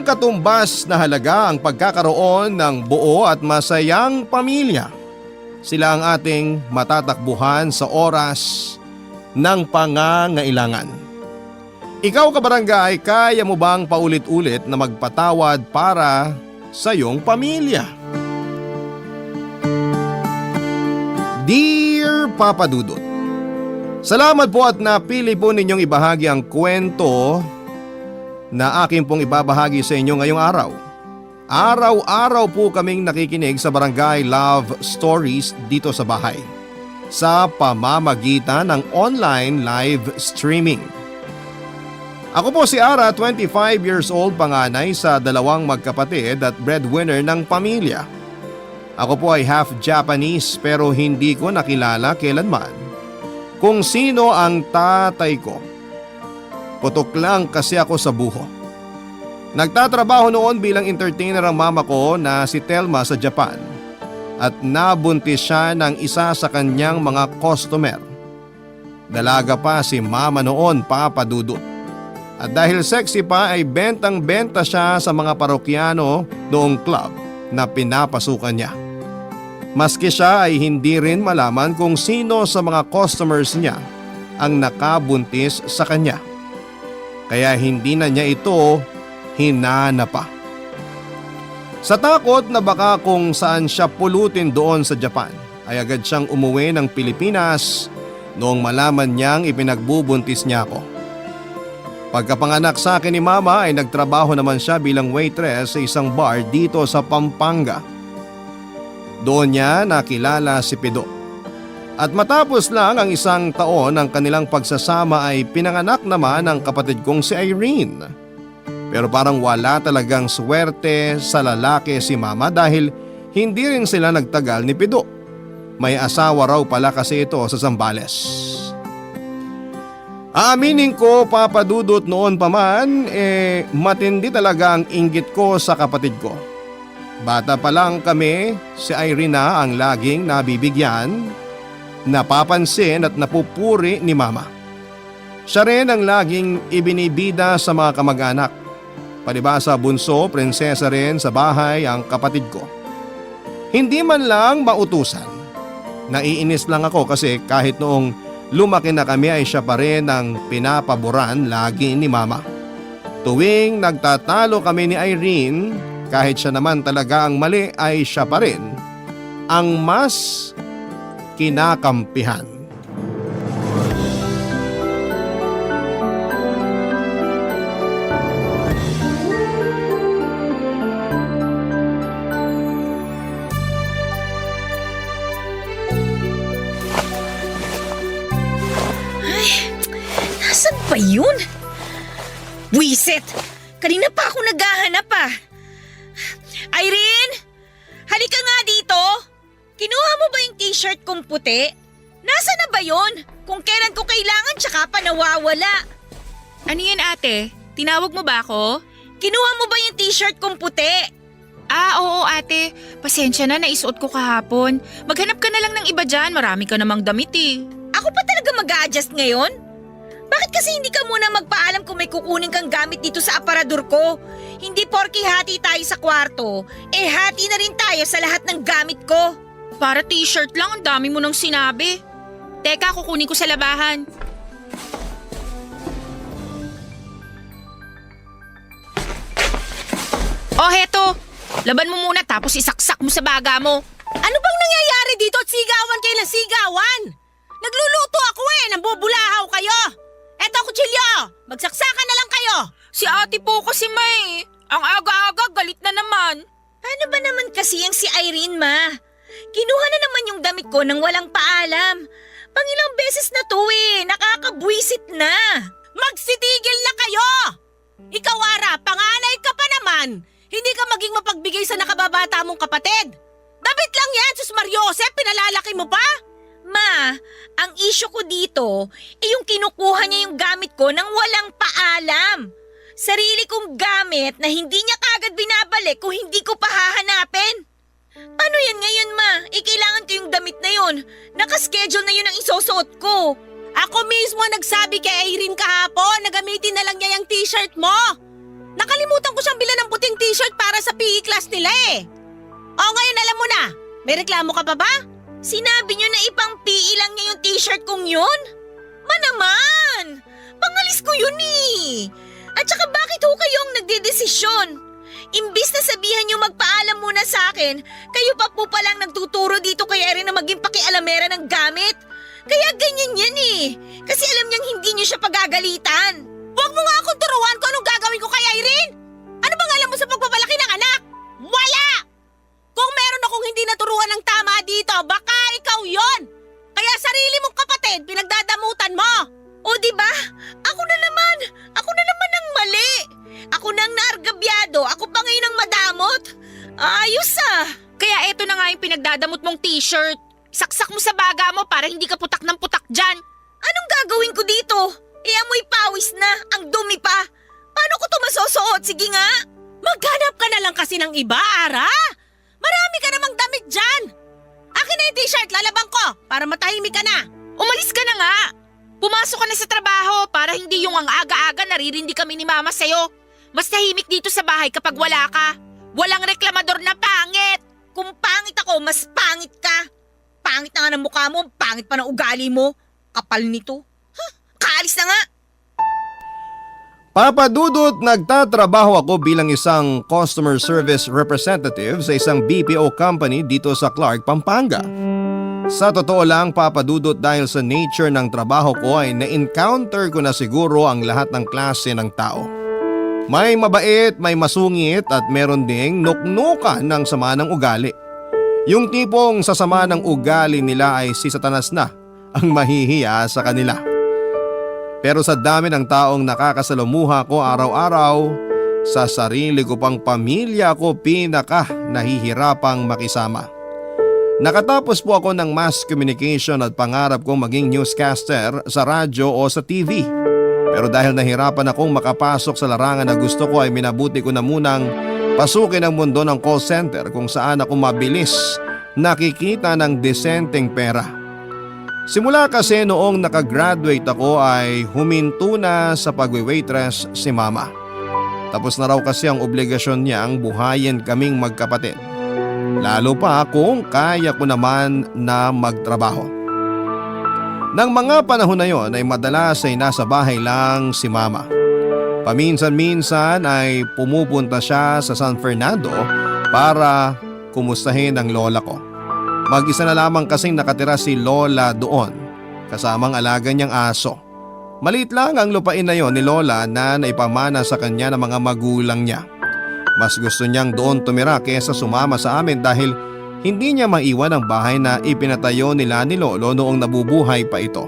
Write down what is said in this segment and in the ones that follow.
katumbas na halaga ang pagkakaroon ng buo at masayang pamilya. Sila ang ating matatakbuhan sa oras ng pangangailangan. Ikaw kabarangay, kaya mo bang paulit-ulit na magpatawad para sa iyong pamilya? Dear Papa Dudut, salamat po at napili po ninyong ibahagi ang kwento na akin pong ibabahagi sa inyo ngayong araw. Araw-araw po kaming nakikinig sa Barangay Love Stories dito sa bahay sa pamamagitan ng online live streaming. Ako po si Ara, 25 years old, panganay sa dalawang magkapatid at breadwinner ng pamilya. Ako po ay half Japanese pero hindi ko nakilala kailanman kung sino ang tatay ko. Putok lang kasi ako sa buho. Nagtatrabaho noon bilang entertainer ang mama ko na si Telma sa Japan at nabuntis siya ng isa sa kanyang mga customer. Dalaga pa si mama noon, Papa Dudut. At dahil sexy pa ay bentang-benta siya sa mga parokyano noong club na pinapasukan niya. Maski siya ay hindi rin malaman kung sino sa mga customers niya ang nakabuntis sa kanya. Kaya hindi na niya ito hinanap pa. Sa takot na baka kung saan siya pulutin doon sa Japan, ay agad siyang umuwi ng Pilipinas noong malaman niyang ipinagbubuntis niya ako. Pagkapanganak sa akin ni mama ay nagtrabaho naman siya bilang waitress sa isang bar dito sa Pampanga. Doon niya nakilala si Pido. At matapos lang ang isang taon ng kanilang pagsasama ay pinanganak naman ang kapatid kong si Irene. Pero parang wala talagang swerte sa lalaki si mama dahil hindi rin sila nagtagal ni Pido. May asawa raw pala kasi ito sa Zambales. Aaminin ko, Papa Dudut, noon pa man, matindi talaga ang inggit ko sa kapatid ko. Bata pa lang kami, si Irene na ang laging nabibigyan, napapansin at napupuri ni mama. Siya rin ang laging ibinibida sa mga kamag-anak. Palibhasa bunso, prinsesa rin sa bahay ang kapatid ko. Hindi man lang mautusan. Naiinis lang ako kasi kahit noong lumaki na kami ay siya pa rin ang pinapaboran lagi ni mama. Tuwing nagtatalo kami ni Irene, kahit siya naman talaga ang mali ay siya pa rin ang mas kinakampihan. Nasaan ba yun? Wisit! Kanina pa ako naghahanap ah. Irene! Halika nga dito! Kinuha mo ba yung t-shirt kong puti? Nasaan na ba yun? Kung kailan ko kailangan tsaka pa nawawala. Ano yan ate? Tinawag mo ba ako? Kinuha mo ba yung t-shirt kong puti? Oo ate. Pasensya na, naisuot ko kahapon. Maghanap ka na lang ng iba dyan, marami ka namang damit eh. Ako pa talaga mag-a-adjust ngayon? Bakit kasi hindi ka muna magpaalam kung may kukunin kang gamit dito sa aparador ko? Hindi porky hati tayo sa kwarto, hati na rin tayo sa lahat ng gamit ko. Para t-shirt lang, ang dami mo nang sinabi. Teka, kukunin ko sa labahan. Oh, heto. Laban mo muna tapos isaksak mo sa baga mo. Ano bang nangyayari dito at sigawan kayo ng sigawan? Nagluluto ako nambubulahaw kayo. Eto kutsilyo, magsaksakan na lang kayo. Si ate po kasi may. Ang aga-aga, galit na naman. Ano ba naman kasi yung si Irene, ma? Kinuha na naman yung damit ko nang walang paalam. Pangilang beses na to nakakabwisit na. Magsitigil na kayo! Ikaw, Ara, panganay ka pa naman. Hindi ka maging mapagbigay sa nakababata mong kapatid. Damit lang yan, Sus Mariosep, pinalalaki mo pa? Ma, ang issue ko dito, yung kinukuha niya yung gamit ko nang walang paalam. Sarili kong gamit na hindi niya kagad binabalik kung hindi ko pa hahanapin. Ano yan ngayon, ma? Kailangan ko yung damit na yun. Nakaschedule na yun ang isusuot ko. Ako mismo nagsabi kay Irene kahapon na gamitin na lang niya yung t-shirt mo. Nakalimutan ko siyang bilan ng puti class nila eh. O ngayon alam mo na, may reklamo ka pa ba? Sinabi niyo na ipang PE lang niya yung t-shirt kong yun? Naman! Pangalis ko yun eh! At saka bakit ho kayong nagdedesisyon? Imbis na sabihan niyo magpaalam muna sa akin, kayo pa po palang nagtuturo dito kay Irene na maging pakialamera ng gamit. Kaya ganyan yan eh. Kasi alam niyang hindi niyo siya pagagalitan. Huwag mo nga akong turuan kung anong gagawin ko kay Irene! Ano bang alam mo sa pagpapalaki ng anak? Wala! Kung meron akong hindi naturuan ng tama dito, baka ikaw yon. Kaya sarili mong kapatid, pinagdadamutan mo! O di ba? Ako na naman ang mali. Ako nang naargabyado, ako pa ngayon ang madamot. Ayos ah. Kaya eto na nga yung pinagdadamot mong t-shirt. Saksak mo sa baga mo para hindi ka putak ng putak dyan. Anong gagawin ko dito? Amoy pawis na, ang dumi pa. Paano ko to masusuot? Sige nga. Maghanap ka na lang kasi ng iba, Ara! Marami ka namang damit dyan! Akin na yung t-shirt, lalabang ko para matahimik ka na! Umalis ka na nga. Pumasok ka na sa trabaho para hindi yung ang aga-aga naririndi kami ni Mama sa'yo. Mas tahimik dito sa bahay kapag wala ka. Walang reklamador na pangit. Kung pangit ako, mas pangit ka. Pangit na nga ng mukha mo, pangit pa ng ugali mo. Kapal nito. Kaalis na nga. Papa Dudut, nagtatrabaho ako bilang isang customer service representative sa isang BPO company dito sa Clark, Pampanga. Sa totoo lang, Papa Dudut, dahil sa nature ng trabaho ko ay na-encounter ko na siguro ang lahat ng klase ng tao. May mabait, may masungit at meron ding nuknukan ng sama ng ugali. Yung tipong sa sama ng ugali nila ay si Satanas na ang mahihiya sa kanila. Pero sa dami ng taong nakakasalumuha ko araw-araw, sa sarili ko pang pamilya ko pinaka nahihirapang makisama. Nakatapos po ako ng mass communication at pangarap kong maging newscaster sa radyo o sa TV. Pero dahil nahirapan akong makapasok sa larangan na gusto ko ay minabuti ko na munang pasukin ang mundo ng call center kung saan ako mabilis nakikita ng desenteng pera. Simula kasi noong nakagraduate ako ay huminto na sa pagwe-waitress si Mama. Tapos na raw kasi ang obligasyon niyang buhayin kaming magkapatid. Lalo pa kung kaya ko naman na magtrabaho. Nang mga panahon na yon ay madalas ay nasa bahay lang si Mama. Paminsan-minsan ay pumupunta siya sa San Fernando para kumustahin ang lola ko. Mag-isa na lamang kasing nakatira si Lola doon, kasamang alaga niyang aso. Maliit lang ang lupain na yon ni Lola na naipamana sa kanya ng mga magulang niya. Mas gusto niyang doon tumira kaysa sumama sa amin dahil hindi niya maiwan ang bahay na ipinatayo nila ni Lolo noong nabubuhay pa ito.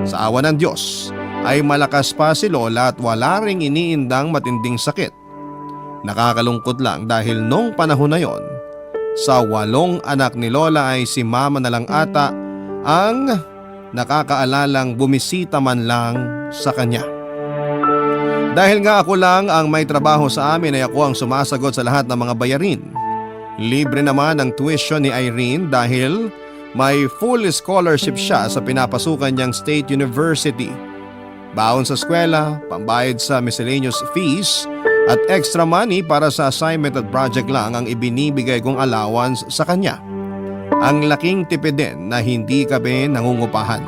Sa awa ng Diyos ay malakas pa si Lola at wala ring iniindang matinding sakit. Nakakalungkot lang dahil nung panahon na yon, sa 8 anak ni Lola ay si Mama na lang ata ang nakakaalalang bumisita man lang sa kanya. Dahil nga ako lang ang may trabaho sa amin ay ako ang sumasagot sa lahat ng mga bayarin. Libre naman ang tuition ni Irene dahil may full scholarship siya sa pinapasukan niyang State University. Baon sa eskwela, pambayad sa miscellaneous fees at extra money para sa assignment at project lang ang ibinibigay kong allowance sa kanya. Ang laking tipid din na hindi kami nangungupahan.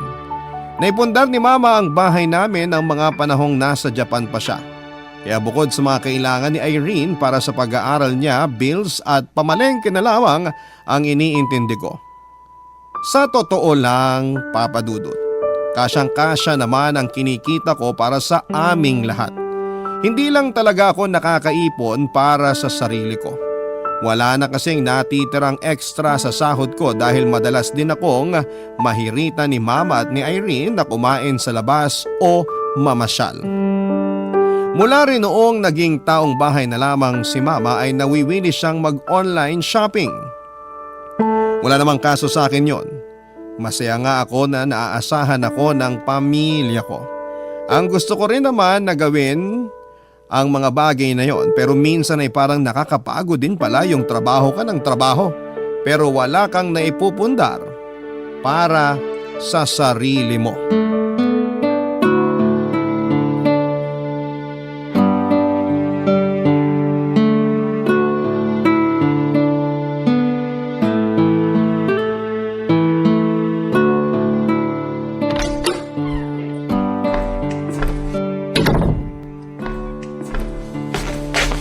Naipundar ni Mama ang bahay namin ng mga panahong nasa Japan pa siya. Kaya bukod sa mga kailangan ni Irene para sa pag-aaral niya, bills at pamalengke na lamang ang iniintindi ko. Sa totoo lang, Papa Dudut, kasyang-kasya naman ang kinikita ko para sa aming lahat. Hindi lang talaga ako nakakaipon para sa sarili ko. Wala na kasing natitirang extra sa sahod ko dahil madalas din akong mahirita ni Mama at ni Irene na kumain sa labas o mamasyal. Mula rin noong naging taong bahay na lamang si Mama ay nawiwili siyang mag-online shopping. Wala namang kaso sa akin yon. Masaya nga ako na naaasahan ako ng pamilya ko. Ang gusto ko rin naman na gawin ang mga bagay na yon, pero minsan ay parang nakakapagod din pala yung trabaho ka ng trabaho pero wala kang naipupundar para sa sarili mo.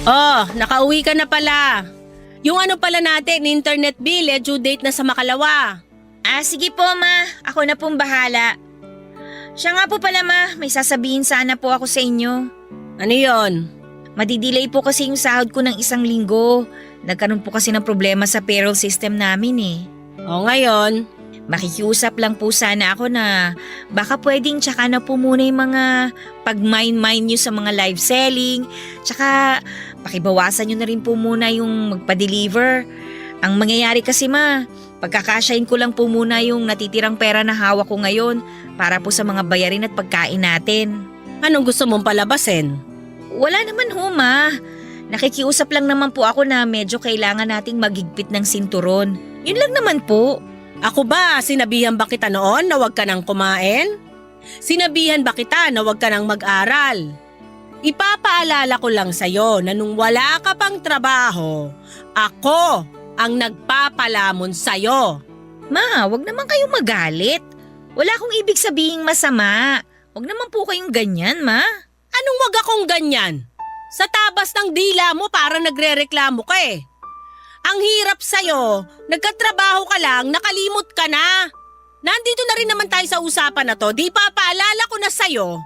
Oh, nakauwi ka na pala. Yung ano pala natin, internet bill, due date na sa makalawa. Sige po ma, ako na pong bahala. Siya nga po pala ma, may sasabihin sana po ako sa inyo. Ano yon? Madidelay po kasi yung sahod ko ng 1 linggo. Nagkaroon po kasi ng problema sa payroll system namin eh. O ngayon? Makikiusap lang po sana ako na baka pwedeng tsaka na po muna yung mga pag-mine nyo sa mga live selling. Tsaka pakibawasan nyo na rin po muna yung magpa-deliver. Ang mangyayari kasi ma, pagkakasyahin ko lang po muna yung natitirang pera na hawak ko ngayon para po sa mga bayarin at pagkain natin. Anong gusto mong palabasin? Wala naman ho ma. Nakikiusap lang naman po ako na medyo kailangan nating magigpit ng sinturon. Yun lang naman po. Ako ba, sinabihan ba kita noon na huwag ka nang kumain? Sinabihan ba kita na huwag ka nang mag-aral? Ipapaalala ko lang sa'yo na nung wala ka pang trabaho, ako ang nagpapalamon sa'yo. Ma, wag naman kayong magalit. Wala akong ibig sabihing masama. Wag naman po kayong ganyan, ma. Anong wag akong ganyan? Sa tabas ng dila mo parang nagrereklamo ka eh. Ang hirap sa'yo, nagkatrabaho ka lang, nakalimot ka na. Nandito na rin naman tayo sa usapan na to, di pa paalala ko na sa'yo.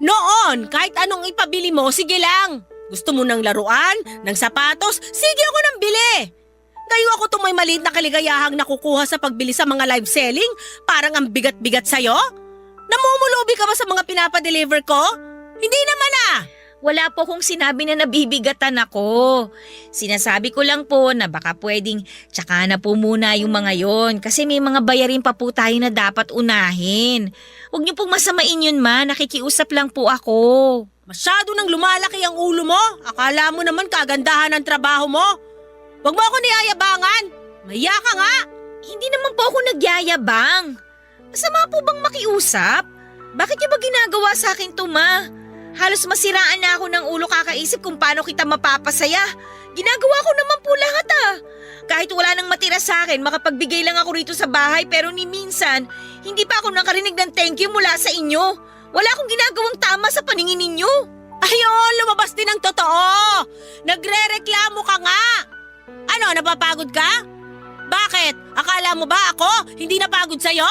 Noon, kahit anong ipabili mo, sige lang. Gusto mo ng laruan, ng sapatos, sige ako nang bili. Ngayon ako itong may maliit na kaligayahang nakukuha sa pagbili sa mga live selling, parang ang bigat-bigat sa'yo. Namumulubi ka ba sa mga pinapadeliver ko? Hindi naman ah. Wala po kong sinabi na nabibigatan ako. Sinasabi ko lang po na baka pwedeng tsaka na po muna yung mga yon kasi may mga bayarin pa po tayo na dapat unahin. Huwag niyo pong masamain yun ma, nakikiusap lang po ako. Masyado nang lumalaki ang ulo mo. Akala mo naman kagandahan ng trabaho mo. Huwag mo ako niyayabangan. Mahiya ka nga. Hindi naman po ako nagyayabang. Masama po bang makiusap? Bakit niyo ba ginagawa sa akin to ma? Halos masiraan na ako ng ulo kakaisip kung paano kita mapapasaya. Ginagawa ko naman po lahat ah. Kahit wala nang matira sa akin, makapagbigay lang ako rito sa bahay pero ni minsan, hindi pa ako nakarinig ng thank you mula sa inyo. Wala akong ginagawang tama sa paningin ninyo. Ayun, lumabas din ang totoo. Nagre-reklamo ka nga. Ano, napapagod ka? Bakit? Akala mo ba ako hindi napagod sa'yo?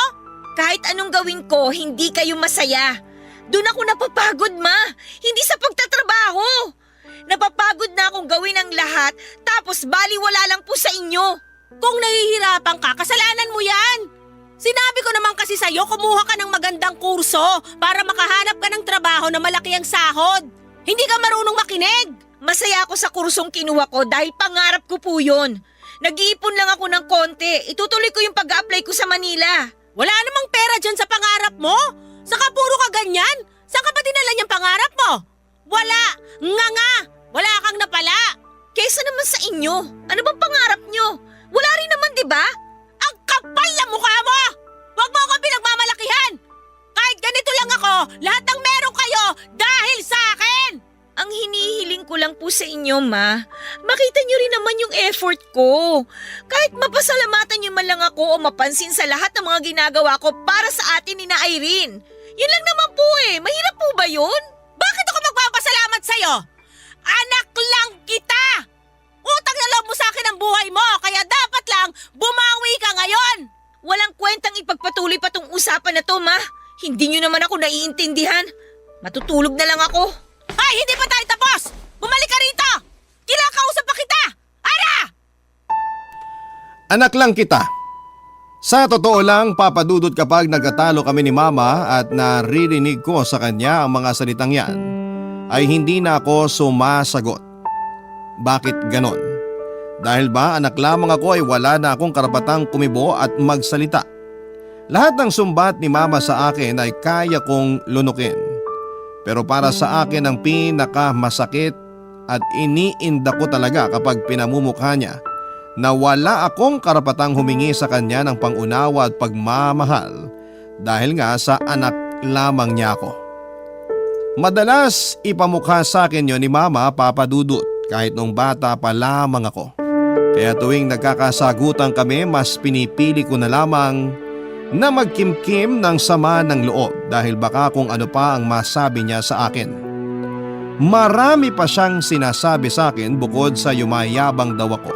Kahit anong gawin ko, hindi kayo masaya. Doon ako napapagod, ma. Hindi sa pagtatrabaho. Napapagod na akong gawin ang lahat, tapos baliwala lang po sa inyo. Kung nahihirapan ka, kasalanan mo yan. Sinabi ko naman kasi sa'yo, kumuha ka ng magandang kurso para makahanap ka ng trabaho na malaki ang sahod. Hindi ka marunong makinig. Masaya ako sa kursong kinuha ko dahil pangarap ko po yun. Nag-iipon lang ako ng konti. Itutuloy ko yung pag-apply ko sa Manila. Wala namang pera dyan sa pangarap mo. Saka puro ka ganyan? Saan ka ba dinala niyang pangarap mo? Wala! Nga! Wala kang napala! Kesa naman sa inyo, ano bang pangarap nyo? Wala rin naman, di ba? Ang kapal na mukha mo! Huwag mo ako pinagmamalakihan! Kahit ganito lang ako, lahat ng meron kayo dahil sa akin! Ang hinihiling ko lang po sa inyo, ma. Makita nyo rin naman yung effort ko. Kahit mapasalamatan nyo man lang ako o mapansin sa lahat ng mga ginagawa ko para sa atin ni na Irene. Yun lang naman po eh. Mahirap po ba yun? Bakit ako magpapasalamat sa'yo? Anak lang kita! Utang na loob mo sa akin ang buhay mo, kaya dapat lang bumawi ka ngayon! Walang kwentang ipagpatuloy pa tong usapan na to, ma. Hindi nyo naman ako naiintindihan. Matutulog na lang ako. Ay, hindi pa tayo tapos! Bumalik ka rito! Kinakausap pa kita! Ara! Anak lang kita. Sa totoo lang, papadudot kapag nagkatalo kami ni Mama at naririnig ko sa kanya ang mga salitang yan, ay hindi na ako sumasagot. Bakit ganon? Dahil ba anak lamang ako ay wala na akong karapatang kumibo at magsalita. Lahat ng sumbat ni Mama sa akin ay kaya kong lunukin. Pero para sa akin ang pinakamasakit at iniinda ko talaga kapag pinamumukha niya na wala akong karapatang humingi sa kanya ng pangunawa at pagmamahal dahil nga sa anak lamang niya ako. Madalas ipamukha sa akin yon ni Mama, Papa Dudut, kahit nung bata pa lamang ako. Kaya tuwing nagkakasagutan kami, mas pinipili ko na lamang na magkimkim ng sama ng loob dahil baka kung ano pa ang masabi niya sa akin. Marami pa siyang sinasabi sa akin bukod sa yumayabang daw ako.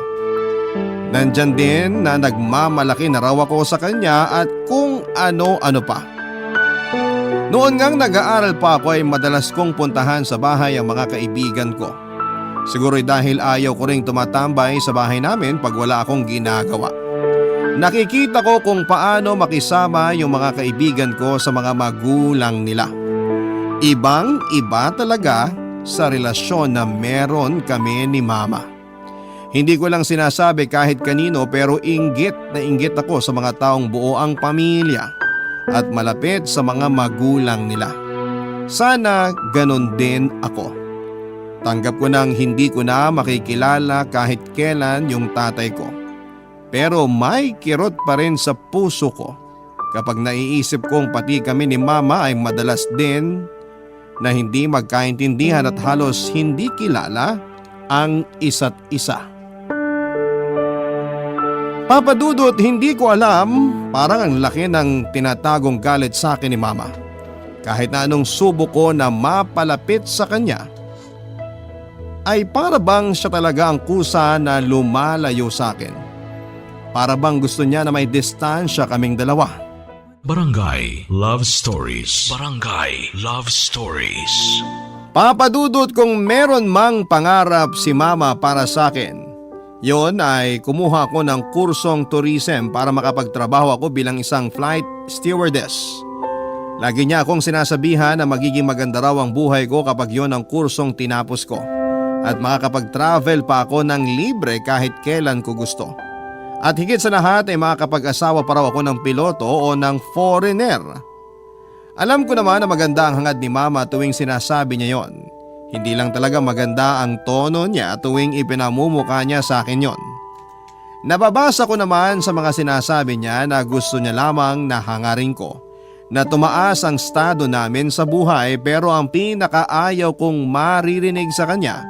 Nandyan din na nagmamalaki na raw ako sa kanya at kung ano-ano pa. Noon ngang nag-aaral pa ako ay madalas kong puntahan sa bahay ang mga kaibigan ko. Siguro'y dahil ayaw ko ring tumatambay sa bahay namin pag wala akong ginagawa. Nakikita ko kung paano makisama yung mga kaibigan ko sa mga magulang nila. Ibang-iba talaga sa relasyon na meron kami ni Mama. Hindi ko lang sinasabi kahit kanino pero inggit na inggit ako sa mga taong buo ang pamilya at malapit sa mga magulang nila. Sana ganon din ako. Tanggap ko nang hindi ko na makikilala kahit kailan yung tatay ko. Pero may kirot pa rin sa puso ko kapag naiisip kong pati kami ni Mama ay madalas din na hindi magkaintindihan at halos hindi kilala ang isa't isa. Papa Dudut, hindi ko alam, parang ang laki ng tinatagong galit sa akin ni Mama. Kahit na anong subo ko na mapalapit sa kanya, ay para bang siya talaga ang kusa na lumalayo sa akin. Para bang gusto niya na may distansya kaming dalawa. Barangay Love Stories. Barangay Love Stories. Papa Dudut, kung meron mang pangarap si Mama para sa akin, yon ay kumuha ko ng kursong tourism para makapagtrabaho ako bilang isang flight stewardess. Lagi niya akong sinasabihan na magiging maganda raw ang buhay ko kapag yon ang kursong tinapos ko at makakapag-travel pa ako ng libre kahit kailan ko gusto. At higit sa lahat ay makakapag-asawa pa raw ako ng piloto o ng foreigner. Alam ko naman na maganda ang hangad ni Mama tuwing sinasabi niya yon. Hindi lang talaga maganda ang tono niya tuwing ipinamumukha niya sa akin yon. Nababasa ko naman sa mga sinasabi niya na gusto niya lamang na hangarin ko na tumaas ang estado namin sa buhay, pero ang pinakaayaw kong maririnig sa kanya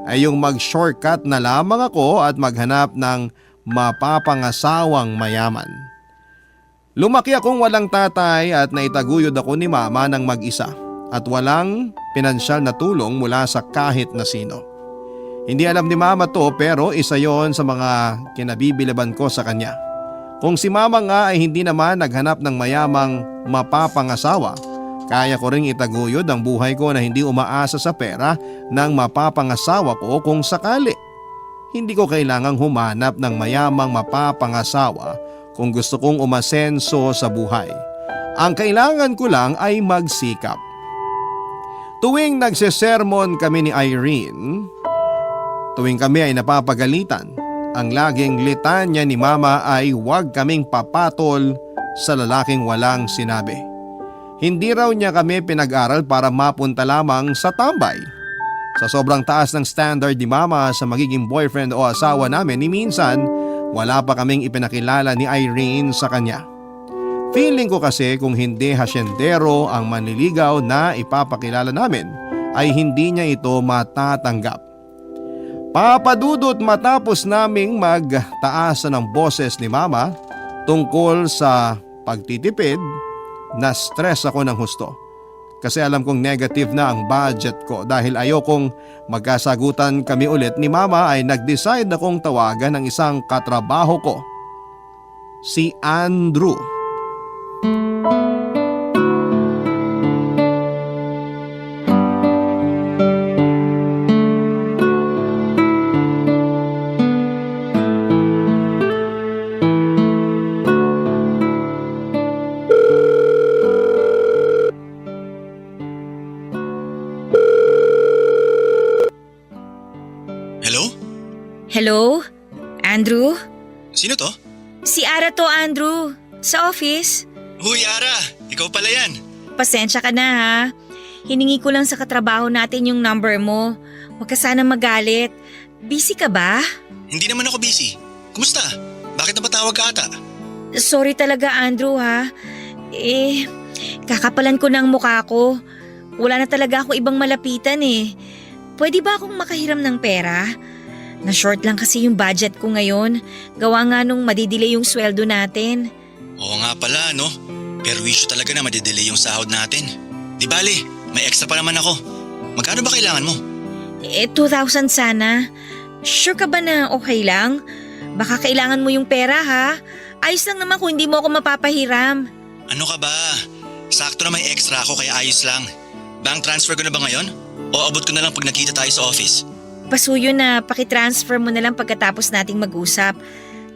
ay yung mag-shortcut na lamang ako at maghanap ng mapapangasawang mayaman. Lumaki akong walang tatay at naitaguyod ako ni Mama ng mag-isa at walang pinansyal na tulong mula sa kahit na sino. Hindi alam ni Mama to pero isa yon sa mga kinabibilaban ko sa kanya. Kung si Mama nga ay hindi naman naghanap ng mayamang mapapangasawa, kaya ko ring itaguyod ang buhay ko na hindi umaasa sa pera ng mapapangasawa ko kung sakali. Hindi ko kailangang humanap ng mayamang mapapangasawa kung gusto kong umasenso sa buhay. Ang kailangan ko lang ay magsikap. Tuwing nagsesermon kami ni Irene, tuwing kami ay napapagalitan, ang laging litanya ni Mama ay huwag kaming papatol sa lalaking walang sinabi. Hindi raw niya kami pinag-aral para mapunta lamang sa tambay. Sa sobrang taas ng standard ni Mama sa magiging boyfriend o asawa namin, ni minsan wala pa kaming ipinakilala ni Irene sa kanya. Feeling ko kasi kung hindi hasyendero ang manliligaw na ipapakilala namin ay hindi niya ito matatanggap. Papa Dudut, matapos naming magtaasan ng boses ni Mama tungkol sa pagtitipid, na-stress ako ng husto. Kasi alam kong negative na ang budget ko dahil ayokong magkasagutan kami ulit ni Mama ay nag-decide akong tawagan ng isang katrabaho ko, si Andrew. Hello? Andrew? Sino to? Si Ara to, Andrew. Sa office. Huy, Ara! Ikaw pala yan. Pasensya ka na ha. Hiningi ko lang sa katrabaho natin yung number mo. Huwag ka sana magalit. Busy ka ba? Hindi naman ako busy. Kumusta? Bakit napatawag ka ata? Sorry talaga, Andrew ha. Kakapalan ko ng mukha ko. Wala na talaga ako ibang malapitan eh. Pwede ba akong makahiram ng pera? Na-short lang kasi yung budget ko ngayon. Gawa nga nung madidelay yung sweldo natin. Oo nga pala, no? Pero issue talaga na madidelay yung sahod natin. Di bale, may extra pa naman ako. Magkano ba kailangan mo? 2,000 sana. Sure ka ba na okay lang? Baka kailangan mo yung pera ha? Ayos lang naman kung hindi mo ako mapapahiram. Ano ka ba? Sakto na may extra ako kaya ayos lang. Bank transfer ko na ba ngayon? O abot ko na lang pag nakita tayo sa office? Pasuyo na, pakitransfer mo na lang pagkatapos nating mag-usap.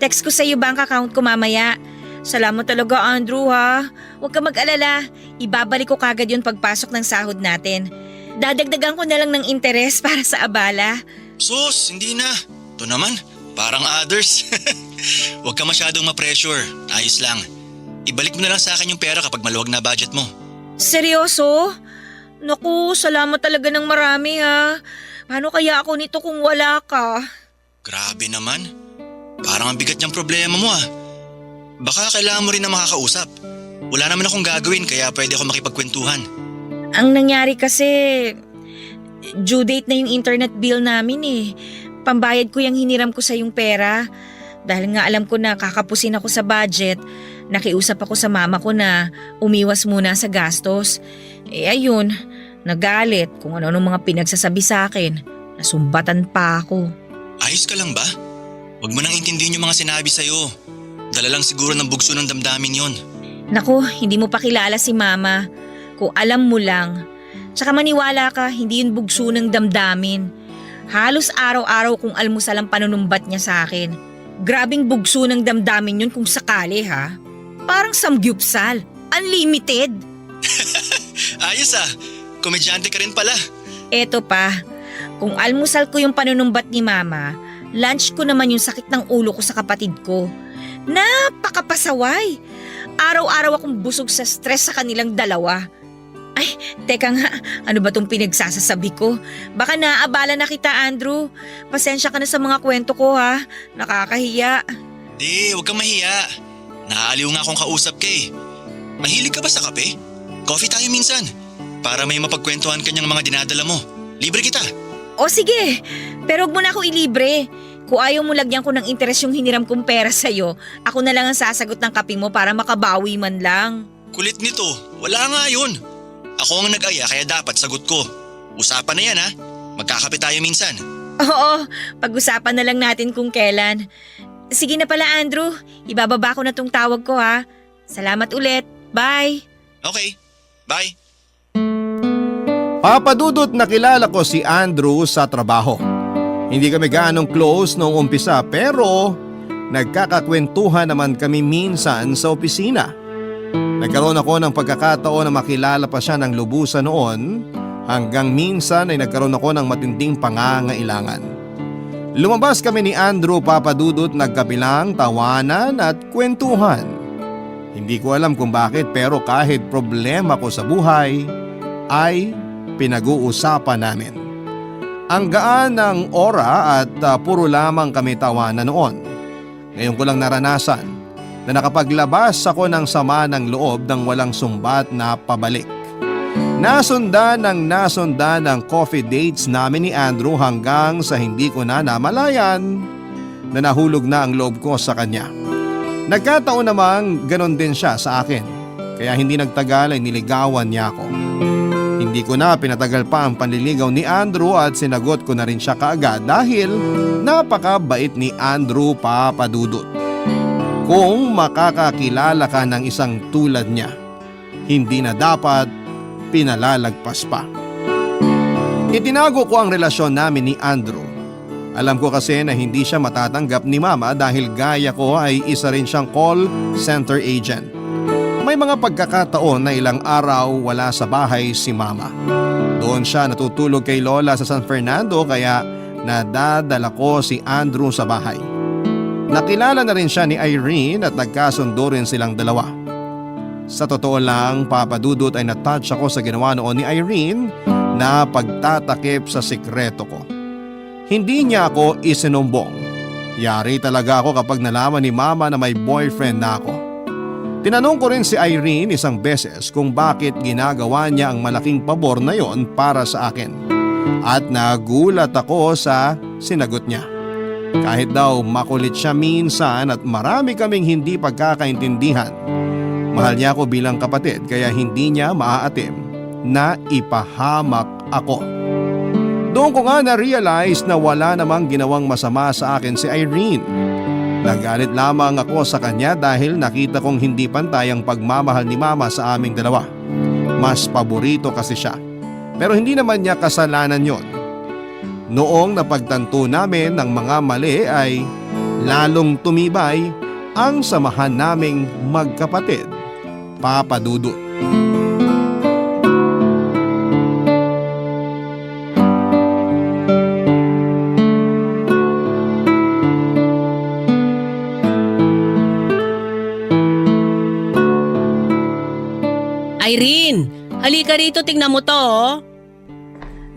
Text ko sa iyo bank account ko mamaya. Salamat talaga Andrew ha. Huwag ka mag-alala. Ibabalik ko kagad yun pagpasok ng sahod natin. Dadagdagan ko na lang ng interes para sa abala. Sus, hindi na. Ito naman, parang others. Huwag ka masyadong ma-pressure. Ayos lang. Ibalik mo na lang sa akin yung pera kapag maluwag na budget mo. Seryoso? Naku, salamat talaga ng marami ha. Paano kaya ako nito kung wala ka? Grabe naman. Parang ang bigat niyang problema mo ah. Baka kailangan mo rin na makakausap. Wala naman akong gagawin kaya pwede ako makipagkwentuhan. Ang nangyari kasi, due date na yung internet bill namin eh. Pambayad ko yung hiniram ko sa yung pera. Dahil nga alam ko na kakapusin ako sa budget, nakiusap ako sa mama ko na umiwas muna sa gastos. Eh ayun, nagalit kung ano-ano mga pinagsasabi sa akin. Nasumbatan pa ako. Ayos ka lang ba? Huwag mo nang intindihin yung mga sinabi sa'yo. Dala lang siguro ng bugso ng damdamin yon. Naku, hindi mo pa kilala si mama. Kung alam mo lang. Tsaka maniwala ka, hindi yun bugso ng damdamin. Halos araw-araw kung almusal ang panunumbat niya sa akin. Grabing bugso ng damdamin yun kung sakali ha. Parang samgyupsal. Unlimited. Ayos ah, komedyante ka rin pala. Eto pa, kung almusal ko yung panunumbat ni mama, lunch ko naman yung sakit ng ulo ko sa kapatid ko. Napakapasaway. Araw-araw akong busog sa stress sa kanilang dalawa. Ay, teka nga, ano ba tong pinagsasasabi ko? Baka naaabala na kita, Andrew. Pasensya ka na sa mga kwento ko ha. Nakakahiya. Di, huwag kang mahiya. Naaaliw nga akong kausap ka eh. Mahilig ka ba sa kape? Coffee tayo minsan. Para may mapagkwentuhan kanyang mga dinadala mo. Libre kita. O sige, pero huwag mo na ako ilibre. Kung ayaw mo lagyan ko ng interes yung hiniram kong pera sa'yo, ako na lang ang sasagot ng kape mo para makabawi man lang. Kulit nito, wala nga yun. Ako ang nag-aya kaya dapat sagot ko. Usapan na yan ha. Magkakape tayo minsan. Oo, pag-usapan na lang natin kung kailan. Sige na pala Andrew, ibababa ko na tong tawag ko ha. Salamat ulit, bye. Okay, bye. Papadudot nakilala ko si Andrew sa trabaho. Hindi kami ganong close noong umpisa pero nagkakakwentuhan naman kami minsan sa opisina. Nagkaroon ako ng pagkakataon na makilala pa siya ng lubusan noon hanggang minsan ay nagkaroon ako ng matinding pangangailangan. Lumabas kami ni Andrew Papadudot nagkabilang tawanan at kwentuhan. Hindi ko alam kung bakit pero kahit problema ko sa buhay ay pinag-uusapan namin. Ang gaan ng ora at puro lamang kami tawanan noon. Ngayon ko lang naranasan na nakapaglabas ako ng sama ng loob ng walang sumbat na pabalik. Nasundan ng coffee dates namin ni Andrew hanggang sa hindi ko na namalayan na nahulog na ang loob ko sa kanya. Nagkataon namang ganon din siya sa akin kaya hindi nagtagal ay niligawan niya ako. Hindi ko na pinatagal pa ang panliligaw ni Andrew at sinagot ko na rin siya kaagad dahil napakabait ni Andrew Papadudot. Kung makakakilala ka ng isang tulad niya, hindi na dapat pinalalagpas pa. Itinago ko ang relasyon namin ni Andrew. Alam ko kasi na hindi siya matatanggap ni Mama dahil gaya ko ay isa rin siyang call center agent. May mga pagkakataon na ilang araw wala sa bahay si Mama. Doon siya natutulog kay Lola sa San Fernando kaya nadadala ko si Andrew sa bahay. Nakilala na rin siya ni Irene at nagkasundo rin silang dalawa. Sa totoo lang, Papadudot ay natouch ako sa ginawa noon ni Irene na pagtatakip sa sikreto ko. Hindi niya ako isinumbong. Yari talaga ako kapag nalaman ni Mama na may boyfriend na ako. Tinanong ko rin si Irene isang beses kung bakit ginagawa niya ang malaking pabor na yon para sa akin. At nagulat ako sa sinagot niya. Kahit daw makulit siya minsan at marami kaming hindi pagkakaintindihan, mahal niya ako bilang kapatid kaya hindi niya maaatim na ipahamak ako. Doon ko nga na-realize na wala namang ginawang masama sa akin si Irene. Nagalit lamang ako sa kanya dahil nakita kong hindi pantay ang pagmamahal ni Mama sa aming dalawa. Mas paborito kasi siya. Pero hindi naman niya kasalanan yon. Noong napagtanto namin ng mga mali ay lalong tumibay ang samahan naming magkapatid. Papa Dudut. Irene, halika rito, tingnan mo to, oh.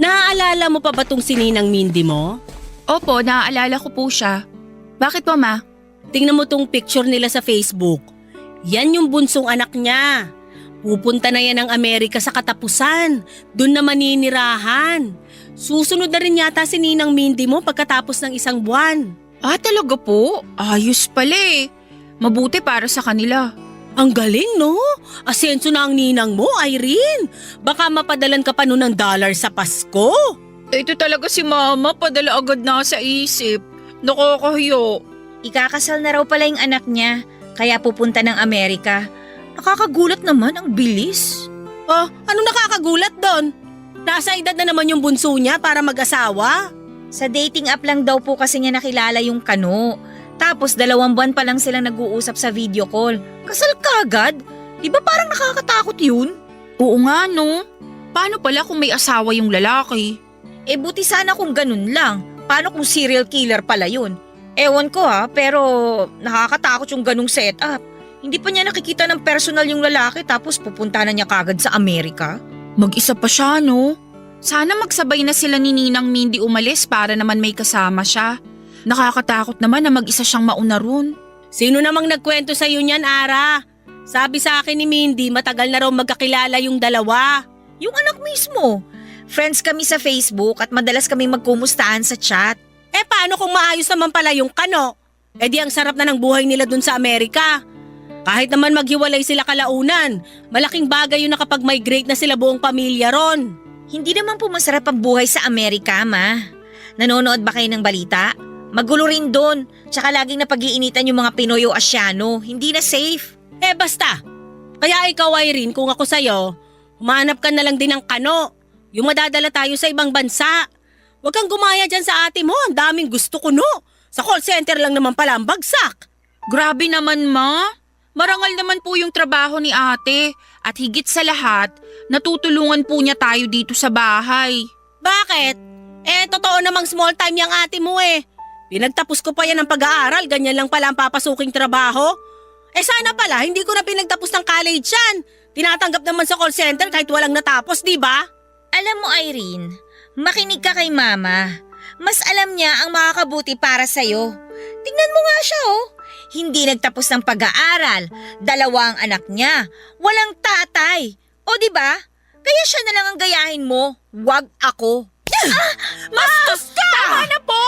Naaalala mo pa ba tong si Ninang Mindy mo? Opo, naaalala ko po siya. Bakit po, Ma? Tingnan mo tong picture nila sa Facebook. Yan yung bunsong anak niya. Pupunta na yan ng Amerika sa katapusan. Doon na maninirahan. Susunod na rin yata si Ninang Mindy mo pagkatapos ng 1 buwan. Ah, talaga po? Ayos pala eh. Mabuti para sa kanila. Ang galing, no? Asenso na ang ninang mo, Irene. Baka mapadalan ka pa nun ng dollar sa Pasko. Ito talaga si Mama, padala agad na sa isip. Nakakahiyo. Ikakasal na raw pala yung anak niya, kaya pupunta ng Amerika. Nakakagulat naman, ang bilis. Oh, anong nakakagulat doon? Nasa edad na naman yung bunso niya para mag-asawa. Sa dating app lang daw po kasi niya nakilala yung Kano. Tapos 2 buwan pa lang silang nag-uusap sa video call. Kasal kagad? Di ba parang nakakatakot yun? Oo nga no. Paano pala kung may asawa yung lalaki? Eh buti sana kung ganun lang. Paano kung serial killer pala yun? Ewan ko pero nakakatakot yung ganung setup. Hindi pa niya nakikita ng personal yung lalaki tapos pupunta na niya kagad sa Amerika. Mag-isa pa siya no. Sana magsabay na sila ni Ninang Mindy umalis para naman may kasama siya. Nakakatakot naman na mag-isa siyang mauna ron. Sino namang nagkwento sa iyo niyan, Ara? Sabi sa akin ni Mindy, matagal na raw magkakilala yung dalawa. Yung anak mismo. Friends kami sa Facebook at madalas kami magkumustahan sa chat. Eh paano kung maayos naman pala yung Kano? Eh di ang sarap na ng buhay nila dun sa Amerika. Kahit naman maghiwalay sila kalaunan, malaking bagay yun na kapag migrate na sila buong pamilya ron. Hindi naman po masarap ang buhay sa Amerika, Ma. Nanonood ba kayo ng balita? Magulo rin doon. Tsaka laging napag-iinitan yung mga Pinoy o Asyano. Hindi na safe. Eh basta. Kaya ikaw, Irene, kung ako sa'yo, humanap ka na lang din ng Kano. Yung madadala tayo sa ibang bansa. Huwag kang gumaya dyan sa ate mo. Ang daming gusto ko, no? Sa call center lang naman pala ang bagsak. Grabe naman, Ma. Marangal naman po yung trabaho ni ate. At higit sa lahat, natutulungan po niya tayo dito sa bahay. Bakit? Eh, totoo namang small time yung ate mo eh. Pinagtapos ko pa yan ng pag-aaral, ganyan lang pala ang papasuking trabaho. Eh sana pala, hindi ko na pinagtapos ng college yan. Tinatanggap naman sa call center kahit walang natapos, di ba? Alam mo, Irene, makinig ka kay Mama. Mas alam niya ang makakabuti para sa'yo. Tingnan mo nga siya, oh. Hindi nagtapos ng pag-aaral. 2 ang anak niya. Walang tatay. O di ba? Kaya siya na lang ang gayahin mo. Wag ako. Mastos ka! Tama na po!